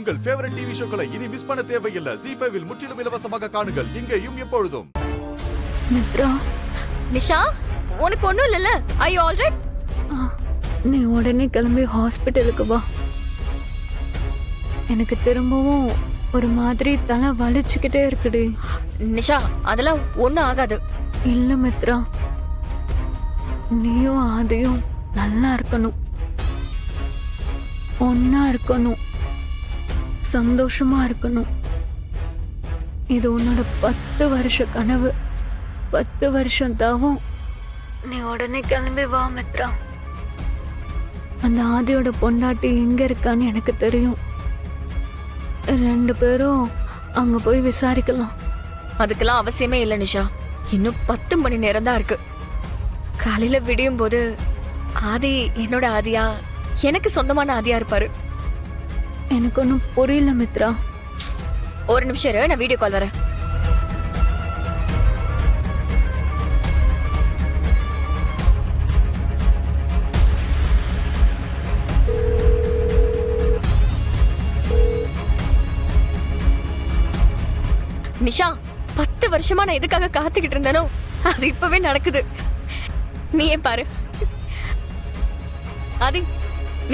உங்கள் favourite TV ஷோக்களை இனி miss பண்ண தேவையில்லை. ZEE5 இல் முற்றிலும் இலவசமாக காணுங்கள். இங்கேயும் எப்பொழுதும். மித்ரா, நிஷா, உனக்கு ஒண்ணும் இல்லல்ல? Are you all right? நீ உடனே கிளம்பி ஹாஸ்பிட்டலுக்கு வா. எனக்கு திரும்பவும் ஒரு மாதிரி தலை வலிச்சுக்கிட்டே இருக்குடி. நிஷா, அதெல்லாம் ஒண்ணும் ஆகாது. இல்ல மித்ரா, நீயும் ஆதியும் நல்லா இருக்கணும், ஒன்னா இருக்கணும், சந்தோஷமா இருக்கணும். இது உன்னோட 10 வருஷ கனவு, 10 வருஷம் தாவும். நீ உடனே கிளம்பி வா மித்ரா. அந்த ஆதியோட பொண்டாட்டி எங்க இருக்கான்னு எனக்கு தெரியும். 2 பேரும் அங்க போய் விசாரிக்கலாம். அதுக்கெல்லாம் அவசியமே இல்ல நிஷா. இன்னும் 10 மணி நேரம் தான் இருக்கு. காலையில விடியும் போது ஆதி என்னோட ஆதியா, எனக்கு சொந்தமான ஆதியா இருப்பாரு. எனக்கு ஒன்றும் புரியல மித்ரா. ஒரு நிமிஷம் இரு, நான் வீடியோ கால் வரேன். நிஷா, 10 வருஷமா நான் எதுக்காக காத்துக்கிட்டு இருந்தேனோ அது இப்பவே நடக்குது. நீயே பாரு. ஆதி,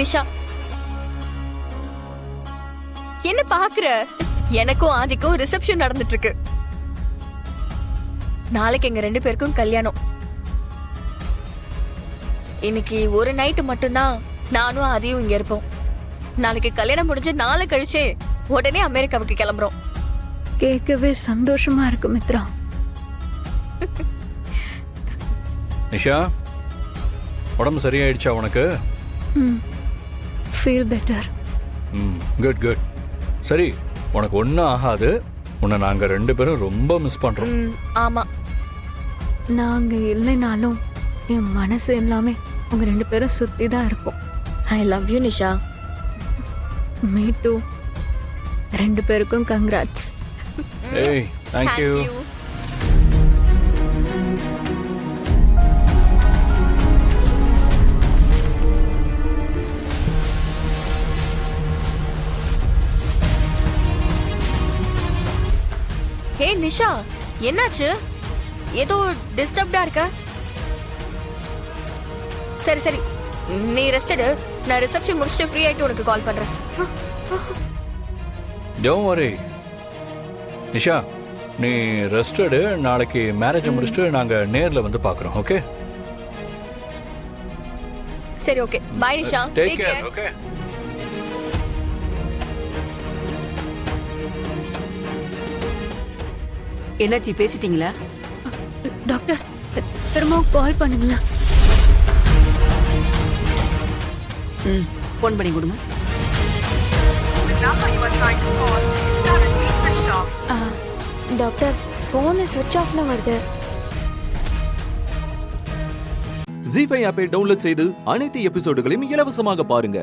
நிஷா, என்ன பாக்குற? எனக்கும் ஆதிக்கும் ரிசப்ஷன் நடந்துட்டு இருக்கு. நாளைக்கு எங்க 2 பேருக்கும் கல்யாணம். இன்னைக்கு ஒரு நைட்டு மட்டும்தான் நானும் ஆதியும் இங்க இருப்போம். நாளைக்கு கல்யாணம் முடிஞ்சு நாளை கழிச்சே உடனே அமெரிக்காவுக்கு கிளம்புறோம். கேட்கவே சந்தோஷமா இருக்கு மித்ரா. நிஷா, உடம்பு சரியாயிடுச்சா உனக்கு? Feel better. Good good. சரி, உனக்கு ஒன்றும் ஆகாது. உன்னை நாங்கள் 2 பேரும் ரொம்ப மிஸ் பண்ணுறோம். ஆமா, நாங்க இல்லைனாலும் என் மனசு எல்லாமே உங்க 2 பேரும் சுத்தி தான் இருக்கும். I love you Nisha. Me too. 2 பேருக்கும் கங்க்ராட்ஸ். ஏய், தேங்க் யூ. ஹே நிஷா, என்னாச்சு? ஏதோ டிஸ்டர்ப்டா இருக்க? சரி சரி, நீ ரெஸ்ட் எடு. நான் ரிசப்ஷன் முடிச்சுட்டு ஃப்ரீ ஆயிட்டு உனக்கு கால் பண்றேன். டோன்ட் வரி நிஷா, நீ ரெஸ்ட் எடு. நாளைக்கு மேரேஜ் முடிச்சுட்டு நாங்கள் நேரில் வந்து பார்க்குறோம். ஓகே? சரி, okay. Bye Nisha. Take care. Okay? என்னாச்சு, பேசிட்டீங்களா? டாக்டர், திரும்பவும் கால் பண்ணுங்களா? ஃபோன் பண்ணி கொடுங்க. டாக்டர், ஃபோன் ஸ்விட்ச் ஆஃப்ல வருது. ZEE5 ஆப்பை டவுன்லோட் செய்து அனைத்து எபிசோடுகளையும் இலவசமாக பாருங்க.